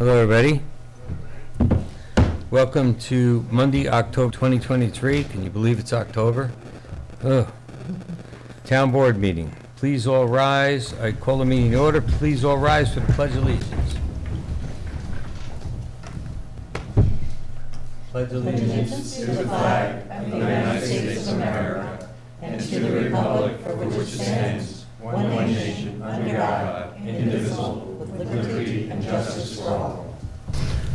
Hello, everybody. Welcome to Monday, October 2023. Can you believe it's October? Ugh. Town Board meeting. Please all rise. I call the meeting to order. Please all rise for the Pledge of Allegiance. Pledge Allegiance to the flag of the United States of America and to the republic for which it stands, one nation, under God, indivisible, with liberty and justice for all.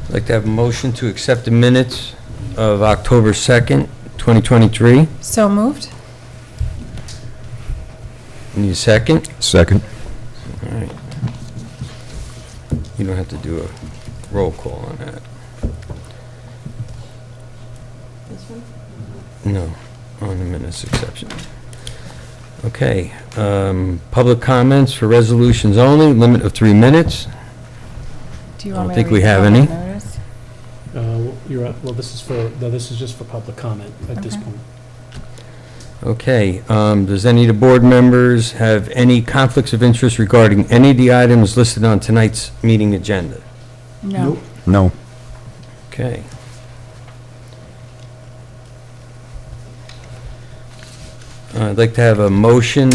I'd like to have a motion to accept the minutes of October 2nd, 2023. So moved. Need a second? Second. All right. You don't have to do a roll call on that. This one? No, on the minutes exception. Okay, public comments for resolutions only, limit of 3 minutes. Do you I want don't me think to we read the have public any. notice? You're right. Well, this is just for public comment at this Okay. point. Okay, does any of the board members have any conflicts of interest regarding any of the items listed on tonight's meeting agenda? No. No. Okay. I'd like to have a motion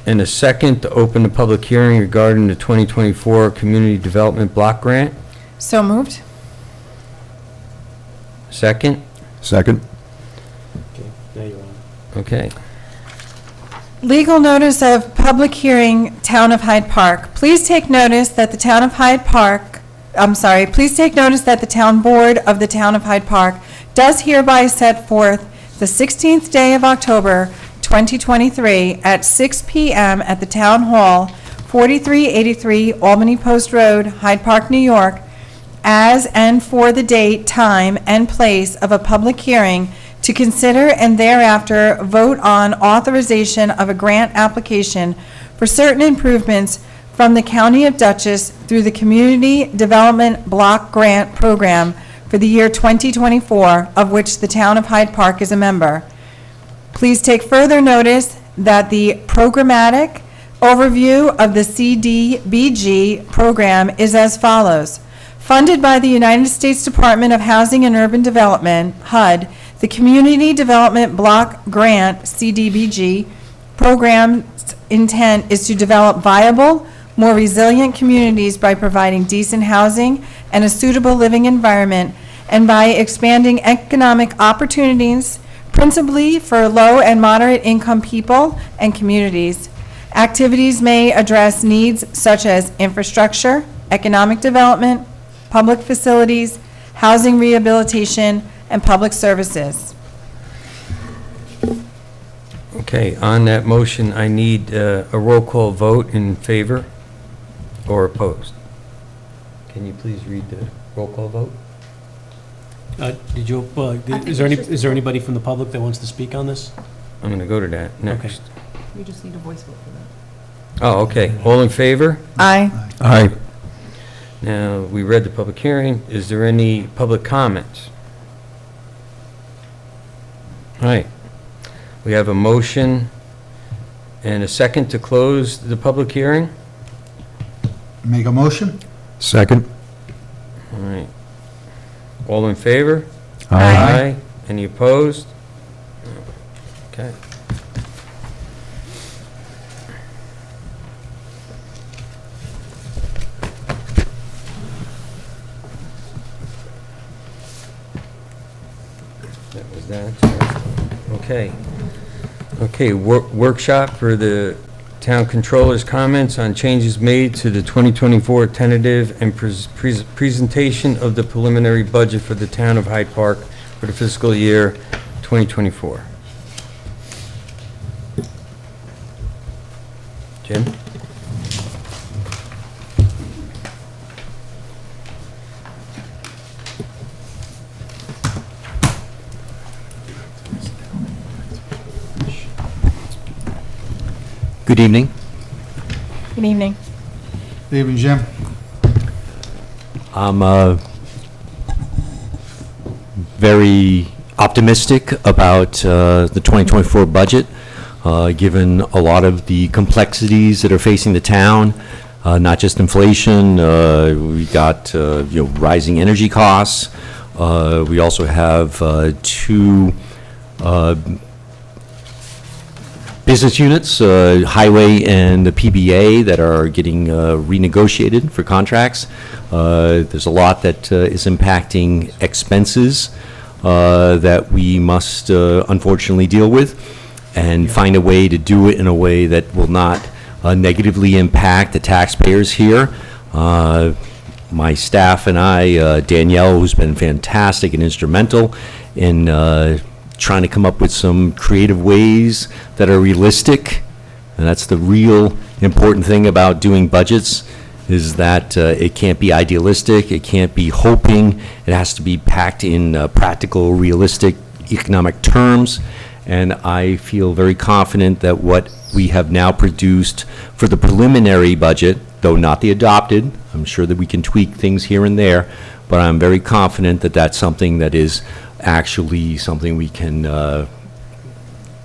and a second to open the public hearing regarding the 2024 Community Development Block Grant. So moved. Second? Second. Okay, now you're on. Okay. Legal notice of public hearing, Town of Hyde Park. Please take notice that the Town of Hyde Park, please take notice that the Town Board of the Town of Hyde Park does hereby set forth the 16th day of October, 2023, at 6 p.m. at the Town Hall, 4383 Albany Post Road, Hyde Park, New York, as and for the date, time, and place of a public hearing to consider and thereafter vote on authorization of a grant application for certain improvements from the County of Dutchess through the Community Development Block Grant Program for the year 2024, of which the Town of Hyde Park is a member. Please take further notice that the programmatic overview of the CDBG program is as follows. Funded by the United States Department of Housing and Urban Development, HUD, the Community Development Block Grant, CDBG, program's intent is to develop viable, more resilient communities by providing decent housing and a suitable living environment, and by expanding economic opportunities, principally for low and moderate income people and communities. Activities may address needs such as infrastructure, economic development, public facilities, housing rehabilitation, and public services. Okay, on that motion, I need a roll call vote in favor or opposed. Can you please read the roll call vote? Is there anybody from the public that wants to speak on this? I'm going to go to that next. You just need a voice vote for that. Oh, okay. All in favor? Aye. Aye. Now, we read the public hearing. Is there any public comments? All right. We have a motion and a second to close the public hearing. Make a motion? Second. All right. All in favor? Aye. Any opposed? Okay. That was that. Okay. Okay, workshop for the town controller's comments on changes made to the 2024 tentative and presentation of the preliminary budget for the town of Hyde Park for the fiscal year 2024. Jim? Good evening. Good evening. Good evening, Jim. I'm very optimistic about the 2024 budget, given a lot of the complexities that are facing the town. not just inflation, we got, rising energy costs. We also have two business units, Highway and the PBA, that are getting renegotiated for contracts. There's a lot that is impacting expenses that we must unfortunately deal with, and find a way to do it in a way that will not negatively impact the taxpayers here. My staff and I, Danielle, who's been fantastic and instrumental in trying to come up with some creative ways that are realistic, and that's the real important thing about doing budgets, is that it can't be idealistic, it can't be hoping, it has to be packed in practical, realistic economic terms. And I feel very confident that what we have now produced for the preliminary budget, though not the adopted, I'm sure that we can tweak things here and there, but I'm very confident that that's something that is actually something we can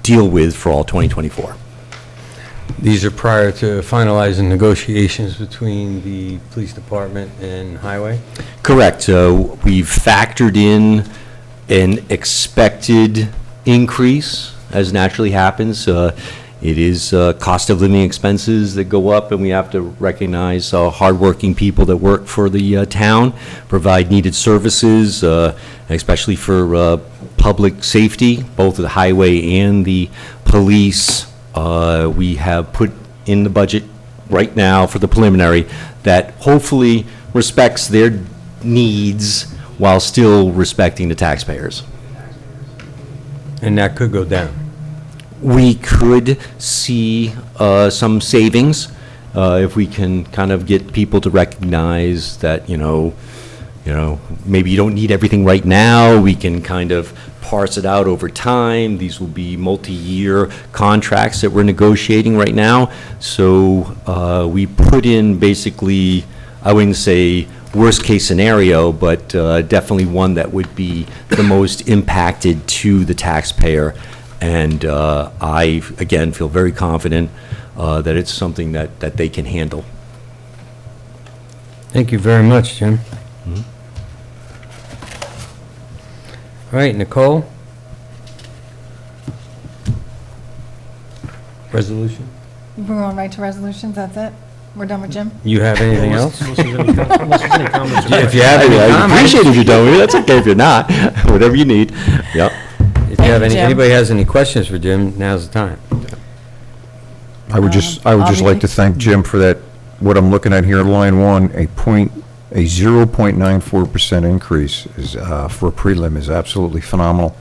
deal with for all 2024. These are prior to finalizing negotiations between the police department and highway? Correct. We've factored in an expected increase, as naturally happens. It is cost of living expenses that go up, and we have to recognize hardworking people that work for the town, provide needed services, especially for public safety, both the highway and the police. We have put in the budget right now for the preliminary that hopefully respects their needs while still respecting the taxpayers. And that could go down. We could see some savings if we can kind of get people to recognize that, maybe you don't need everything right now. We can kind of parse it out over time. These will be multi-year contracts that we're negotiating right now. So we put in basically, I wouldn't say worst case scenario, but definitely one that would be the most impacted to the taxpayer. And I, again, feel very confident that it's something that they can handle. Thank you very much, Jim. All right, Nicole? Resolution? We're going right to resolutions, that's it? We're done with Jim? You have anything else? Unless there's any comments or If you have any I comments, appreciate if you don't. That's okay if you're not. Whatever you need. Yep. if you have Thank you, Jim. anybody has any questions for Jim, now's the time. I would just like to thank Jim for that, what I'm looking at here, line one, a 0.94% increase is, for a prelim is absolutely phenomenal.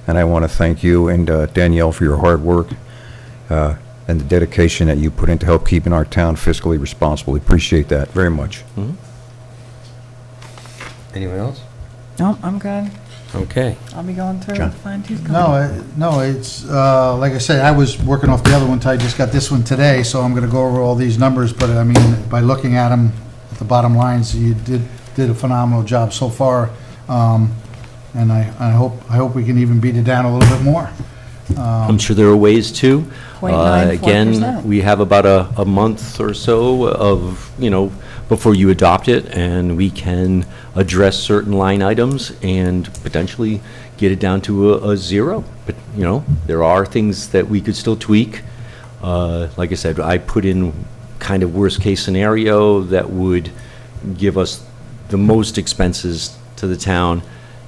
And I want to thank you and Danielle for your hard work and the dedication that you put into help keeping our town fiscally responsible. We appreciate that very much. Anyone else? No, I'm good. Okay. I'll be going through John. with fine-tooth comb. No, it's, like I say, I was working off the other one, I just got this one today, so I'm gonna go over all these numbers, but I mean, by looking at them, at the bottom lines, you did a phenomenal job so far. And I hope we can even beat it down a little bit more. I'm sure there are ways to. 0.94%. Again, we have about a month or so of, before you adopt it, and we can address certain line items and potentially get it down to a zero. But, there are things that we could still tweak. Like I said, I put in kind of worst-case scenario that would give us the most expenses to the town,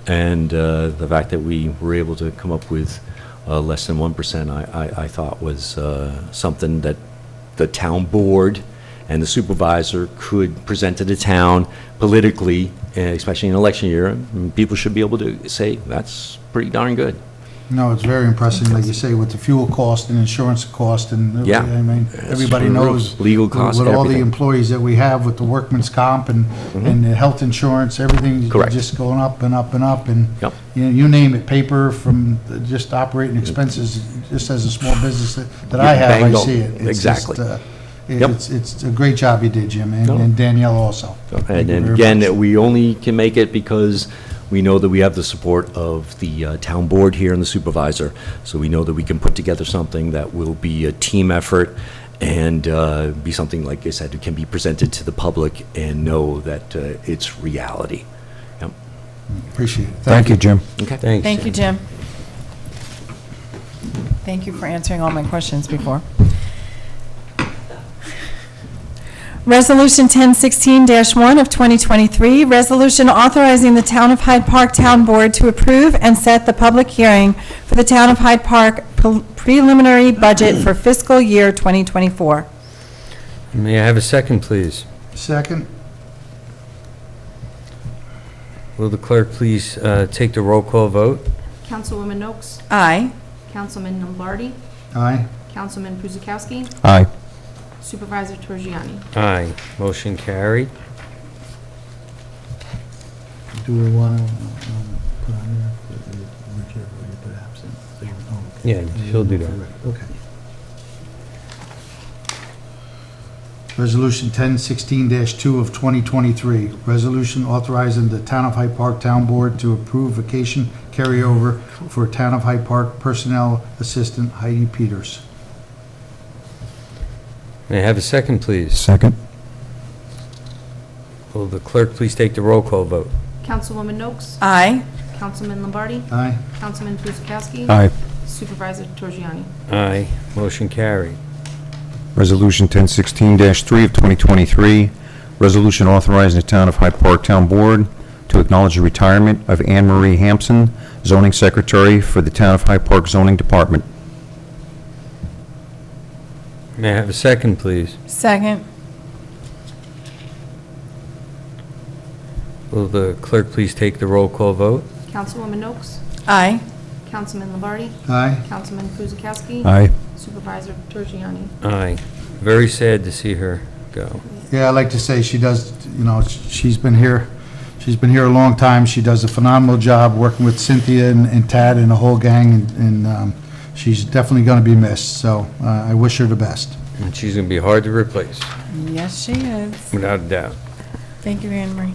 and the fact that we were able to come up with less than 1%, I thought was something that the town board and the supervisor could present to the town politically, especially in election year. And people should be able to say, that's pretty darn good. No, it's very impressive, like you say, with the fuel cost and insurance cost and, Yeah. I mean, everybody through the roof. knows. Legal costs, With all the everything. employees that we have with the workman's comp and the health insurance, everything Correct. just going up and up and up, and, Yep. you name it, paper from just operating expenses, just as a small business that I have, I Bango. see it. It's Exactly. just, Yep. It's a great job you did, Jim, No. and Danielle also. Thank And you and very again, much. we only can make it because we know that we have the support of the town board here and the supervisor. So we know that we can put together something that will be a team effort and be something, like I said, that can be presented to the public and know that it's reality. Yep. Appreciate it. Thank you, Jim. Okay. Thanks. Thank you, Jim. Thank you for answering all my questions before. Resolution 1016-1 of 2023, resolution authorizing the Town of Hyde Park Town Board to approve and set the public hearing for the Town of Hyde Park preliminary budget for fiscal year 2024. May I have a second, please? Second? Will the clerk please take the roll call vote? Councilwoman Noakes, Aye. Councilman Lombardi, Aye. Councilman Guzekowski, Aye. Supervisor Torgiani. Aye. Motion carried. Do we want to put on there? You put absent. Yeah, she'll do that. Okay. Resolution 1016-2 of 2023, resolution authorizing the Town of Hyde Park Town Board to approve vacation carryover for Town of Hyde Park Personnel Assistant Heidi Peters. May I have a second, please? Second. Will the clerk please take the roll call vote? Councilwoman Noakes, Aye. Councilman Lombardi, Aye. Councilman Guzekowski, Aye. Supervisor Torgiani. Aye. Motion carried. Resolution 1016-3 of 2023, resolution authorizing the Town of Hyde Park Town Board to acknowledge the retirement of Anne Marie Hampson, zoning secretary for the Town of Hyde Park Zoning Department. May I have a second, please? Second. Will the clerk please take the roll call vote? Councilwoman Noakes, Aye. Councilman Lombardi, Aye. Councilman Guzekowski, Aye. Supervisor Torgiani. Aye. Very sad to see her go. Yeah, I'd like to say she does, she's been here a long time. She does a phenomenal job working with Cynthia and Tad and the whole gang, and she's definitely going to be missed, so I wish her the best. And she's going to be hard to replace, Yes, she is. without a doubt. Thank you, Anne Marie.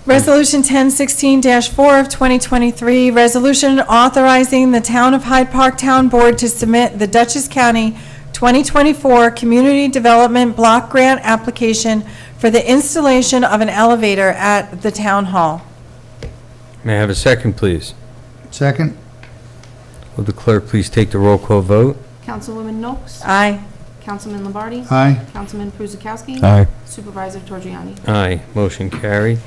Resolution 1016-4 of 2023, resolution authorizing the Town of Hyde Park Town Board to submit the Dutchess County 2024 Community Development Block Grant application for the installation of an elevator at the Town Hall. May I have a second, please? Second? Will the clerk please take the roll call vote? Councilwoman Noakes, Aye. Councilman Lombardi, Aye. Councilman Guzekowski, Aye. Supervisor Torgiani. Aye. Motion carried.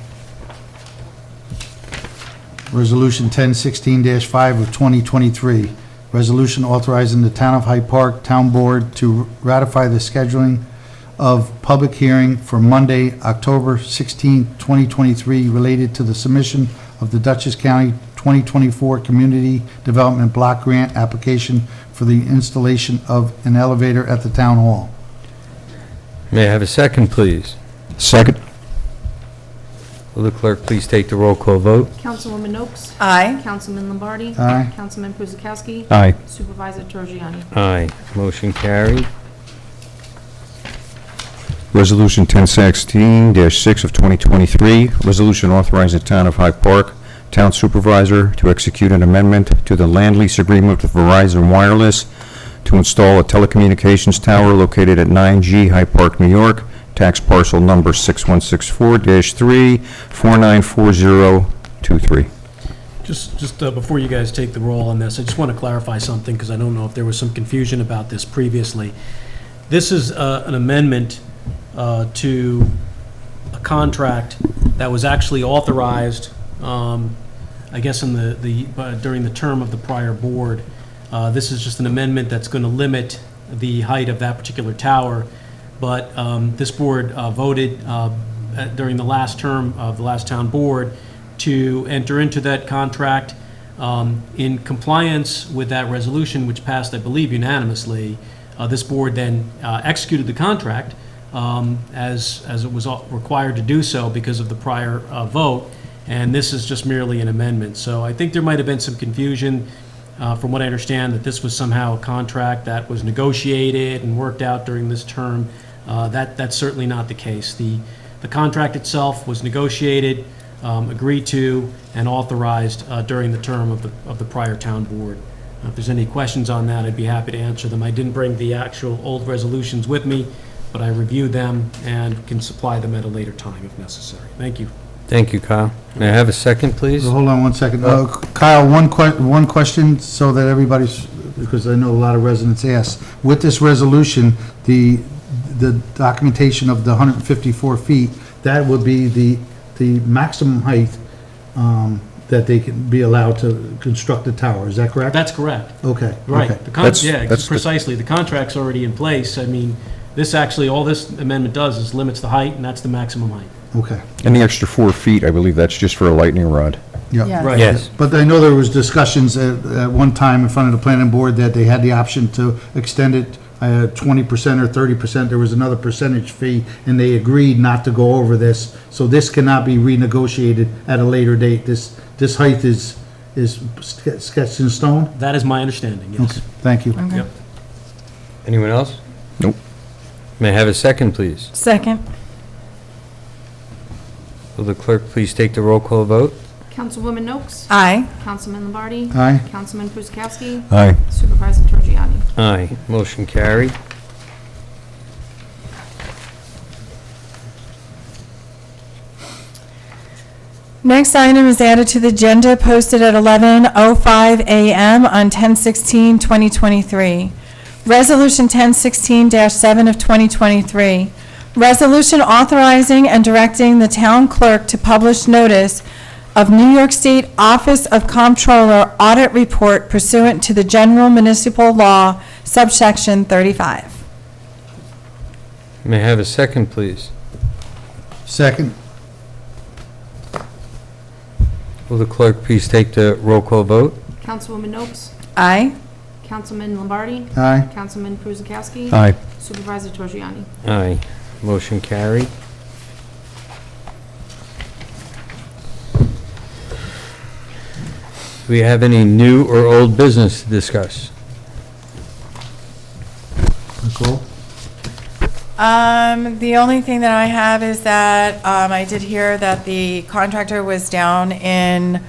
Resolution 1016-5 of 2023, resolution authorizing the Town of Hyde Park Town Board to ratify the scheduling of public hearing for Monday, October 16, 2023, related to the submission of the Dutchess County 2024 Community Development Block Grant application for the installation of an elevator at the Town Hall. May I have a second, please? Second. Will the clerk please take the roll call vote? Councilwoman Noakes, Aye. Councilman Lombardi, Aye. Councilman Guzekowski, Aye. Supervisor Torgiani. Aye. Motion carried. Resolution 1016-6 of 2023, resolution authorizing the Town of Hyde Park Town Supervisor to execute an amendment to the land lease agreement with Verizon Wireless to install a telecommunications tower located at 9G Hyde Park, New York, tax parcel number 6164-3494023. Just before you guys take the roll on this, I just want to clarify something, because I don't know if there was some confusion about this previously. This is an amendment to a contract that was actually authorized, I guess, during the term of the prior board. This is just an amendment that's going to limit the height of that particular tower, but this board voted during the last term of the last town board to enter into that contract in compliance with that resolution, which passed, I believe, unanimously. This board then executed the contract as it was required to do so because of the prior vote, and this is just merely an amendment. So I think there might have been some confusion, from what I understand, that this was somehow a contract that was negotiated and worked out during this term. That's certainly not the case. The contract itself was negotiated, agreed to, and authorized during the term of the prior town board. If there's any questions on that, I'd be happy to answer them. I didn't bring the actual old resolutions with me, but I reviewed them and can supply them at a later time if necessary. Thank you. Thank you, Kyle. May I have a second, please? Hold on one second. Kyle, one question so that everybody's, because I know a lot of residents ask. With this resolution, the documentation of the 154 feet, that would be the maximum height that they can be allowed to construct the tower. Is that correct? That's correct. Okay. Right. Okay. That's Precisely. The contract's already in place. I mean, this actually, all this amendment does is limits the height, and that's the maximum height. Okay. And the extra 4 feet, I believe that's just for a lightning rod. Yeah. Right. Yes. But I know there was discussions at one time in front of the planning board that they had the option to extend it 20% or 30%. There was another percentage fee, and they agreed not to go over this. So this cannot be renegotiated at a later date. This height is sketched in stone? That is my understanding, yes. Okay, thank you. Okay. Yep. Anyone else? Nope. May I have a second, please? Second. Will the clerk please take the roll call vote? Councilwoman Noakes? Aye. Councilman Lombardi? Aye. Councilman Kuzakowski? Aye. Supervisor Trogiani? Aye. Motion carried. Next item is added to the agenda, posted at 11:05 a.m. on 10/16/2023. Resolution 1016-7 of 2023. Resolution authorizing and directing the town clerk to publish notice of New York State Office of Comptroller audit report pursuant to the General Municipal Law, subsection 35. May I have a second, please? Second. Will the clerk please take the roll call vote? Councilwoman Noakes? Aye. Councilman Lombardi? Aye. Councilman Kuzakowski? Aye. Supervisor Trogiani? Aye. Motion carried. Do we have any new or old business to discuss? Nicole? The only thing that I have is that, I did hear that the contractor was down in,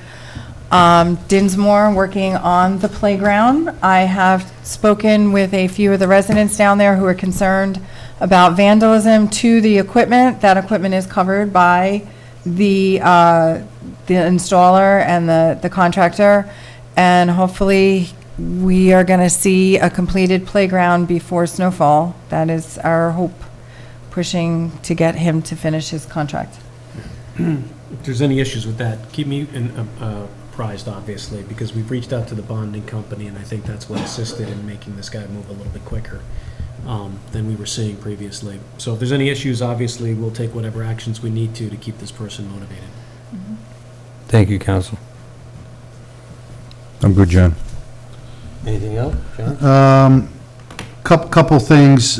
Dinsmore working on the playground. I have spoken with a few of the residents down there who are concerned about vandalism to the equipment. That equipment is covered by the installer and the contractor, and hopefully we are going to see a completed playground before snowfall. That is our hope, pushing to get him to finish his contract. If there's any issues with that, keep me apprised, obviously, because we've reached out to the bonding company, and I think that's what assisted in making this guy move a little bit quicker than we were seeing previously. So if there's any issues, obviously, we'll take whatever actions we need to keep this person motivated. Thank you, counsel. I'm good, John. Anything else, John? Couple things,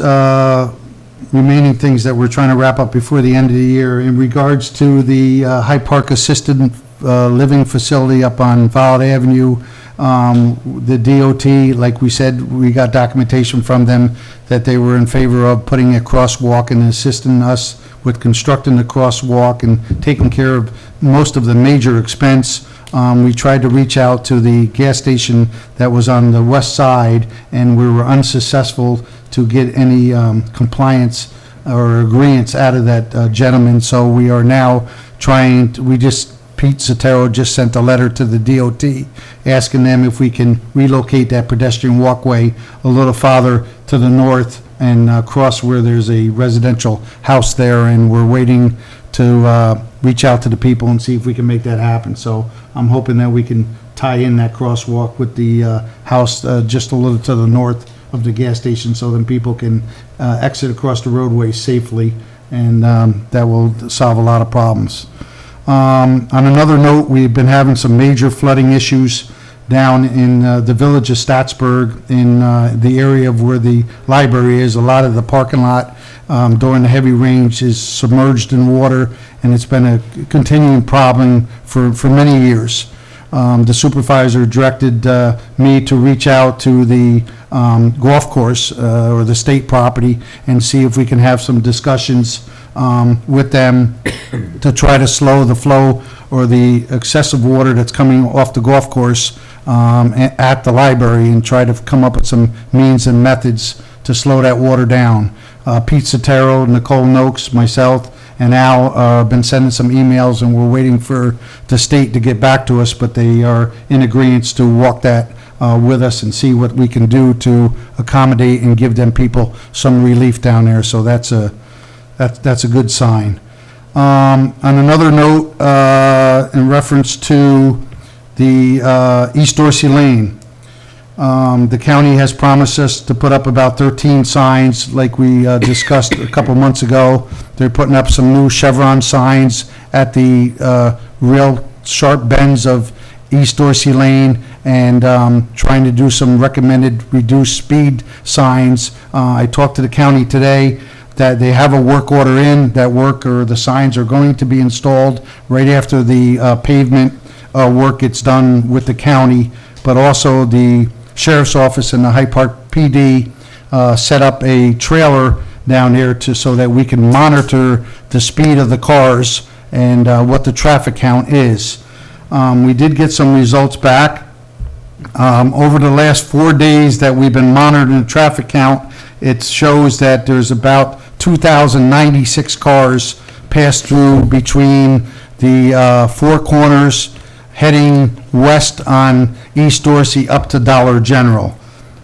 remaining things that we're trying to wrap up before the end of the year. In regards to the Hyde Park Assisted Living Facility up on Violet Avenue, the DOT, like we said, we got documentation from them that they were in favor of putting a crosswalk and assisting us with constructing the crosswalk and taking care of most of the major expense. We tried to reach out to the gas station that was on the west side, and we were unsuccessful to get any compliance or agreements out of that gentleman. So we are now trying, Pete Sotero just sent a letter to the DOT asking them if we can relocate that pedestrian walkway a little farther to the north and cross where there's a residential house there, and we're waiting to reach out to the people and see if we can make that happen. So I'm hoping that we can tie in that crosswalk with the house just a little to the north of the gas station, so then people can exit across the roadway safely, and that will solve a lot of problems. On another note, we've been having some major flooding issues down in the village of Statsburg, in the area of where the library is. A lot of the parking lot during the heavy rains is submerged in water, and it's been a continuing problem for many years. The supervisor directed me to reach out to the golf course or the state property and see if we can have some discussions with them to try to slow the flow or the excessive water that's coming off the golf course at the library and try to come up with some means and methods to slow that water down. Pete Sotero, Nicole Noakes, myself, and Al have been sending some emails, and we're waiting for the state to get back to us, but they are in agreement to walk that with us and see what we can do to accommodate and give them people some relief down there. So that's a good sign. On another note, in reference to the East Dorsey Lane, the county has promised us to put up about 13 signs like we discussed a couple months ago. They're putting up some new chevron signs at the real sharp bends of East Dorsey Lane and trying to do some recommended reduced speed signs. I talked to the county today that they have a work order in. That work or the signs are going to be installed right after the pavement work gets done with the county, but also the Sheriff's Office and the Hyde Park PD set up a trailer down there so that we can monitor the speed of the cars and what the traffic count is. We did get some results back. Over the last 4 days that we've been monitoring the traffic count, it shows that there's about 2,096 cars passed through between the Four Corners heading west on East Dorsey up to Dollar General.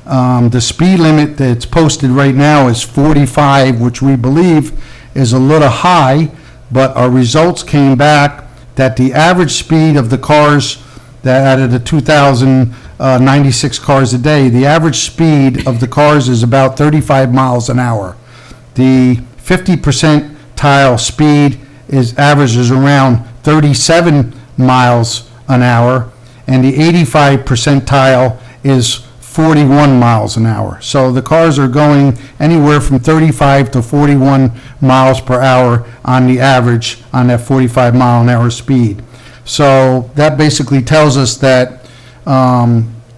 The speed limit that's posted right now is 45, which we believe is a little high, but our results came back that the average speed of the cars, that out of the 2,096 cars a day, the average speed of the cars is about 35 miles an hour. The 50 percentile speed averages around 37 miles an hour, and the 85 percentile is 41 miles an hour. So the cars are going anywhere from 35 to 41 miles per hour on the average on that 45 mile an hour speed. So that basically tells us that,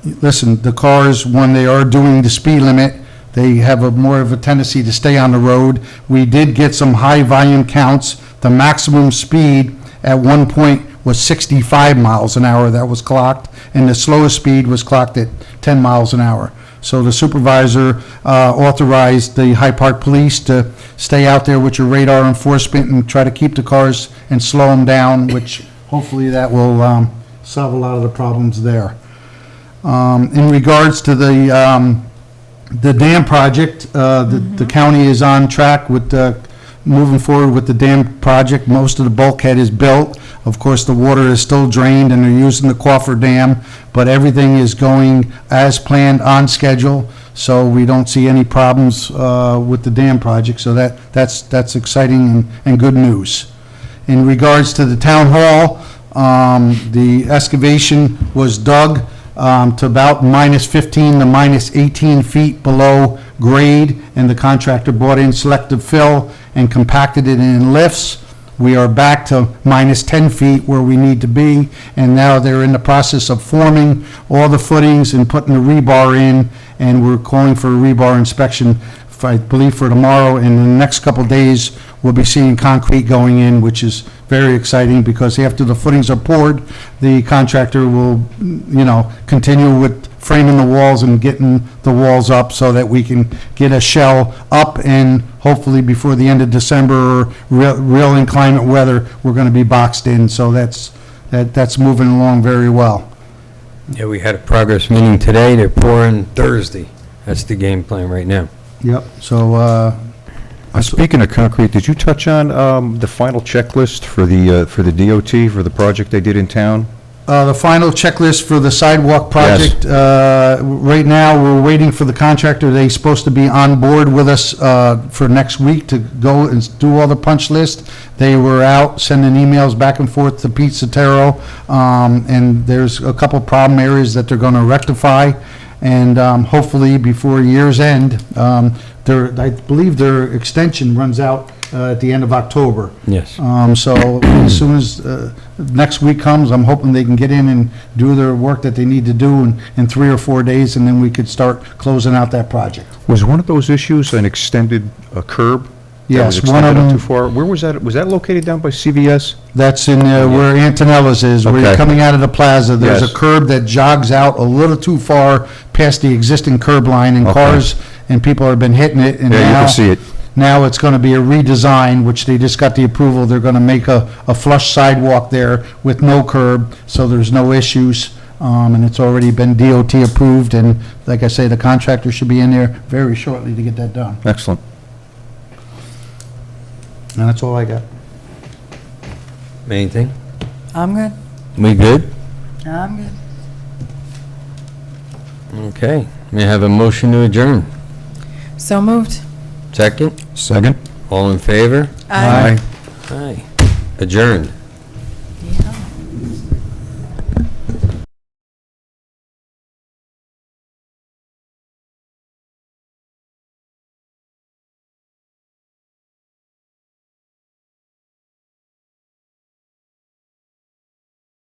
listen, the cars, when they are doing the speed limit, they have more of a tendency to stay on the road. We did get some high volume counts. The maximum speed at one point was 65 miles an hour that was clocked, and the slowest speed was clocked at 10 miles an hour. So the supervisor authorized the Hyde Park Police to stay out there with your radar enforcement and try to keep the cars and slow them down, which hopefully that will solve a lot of the problems there. In regards to the dam project, the county is on track with moving forward with the dam project. Most of the bulkhead is built. Of course, the water is still drained and they're using the coffer dam, but everything is going as planned on schedule, so we don't see any problems with the dam project. So that's exciting and good news. In regards to the town hall, the excavation was dug to about -15 to -18 feet below grade, and the contractor brought in selective fill and compacted it in lifts. We are back to -10 feet where we need to be, and now they're in the process of forming all the footings and putting the rebar in, and we're calling for a rebar inspection, I believe, for tomorrow. And in the next couple of days, we'll be seeing concrete going in, which is very exciting, because after the footings are poured, the contractor will, continue with framing the walls and getting the walls up so that we can get a shell up, and hopefully before the end of December or real inclement weather, we're going to be boxed in. So that's moving along very well. Yeah, we had a progress meeting today. They're pouring Thursday. That's the game plan right now. Yep. So Speaking of concrete, did you touch on the final checklist for the DOT for the project they did in town? the final checklist for the sidewalk project, right now, we're waiting for the contractor. They're supposed to be on board with us for next week to go and do all the punch list. They were out sending emails back and forth to Pete Sotero, and there's a couple problem areas that they're going to rectify. And hopefully before year's end, I believe their extension runs out at the end of October. Yes. So as soon as next week comes, I'm hoping they can get in and do their work that they need to do in 3 or 4 days, and then we could start closing out that project. Was one of those issues an extended curb? Yes, was one of extended up them, too far. Where was that? Was that located down by CVS? that's in where Antonella's is, where you're Okay. coming out of the plaza. There's a Yes. curb that jogs out a little too far past the existing curb line, and Okay. cars and people have been hitting it, and Yeah, you now, can see it. now it's going to be a redesign, which they just got the approval. They're going to make a flush sidewalk there with no curb, so there's no issues. And it's already been DOT approved, and like I say, the contractor should be in there very shortly to get that done. Excellent. And that's all I got. Anything? I'm good. We good? I'm good. Okay. May I have a motion to adjourn? So moved. Second? Second? All in favor? Aye. Aye. Adjourned.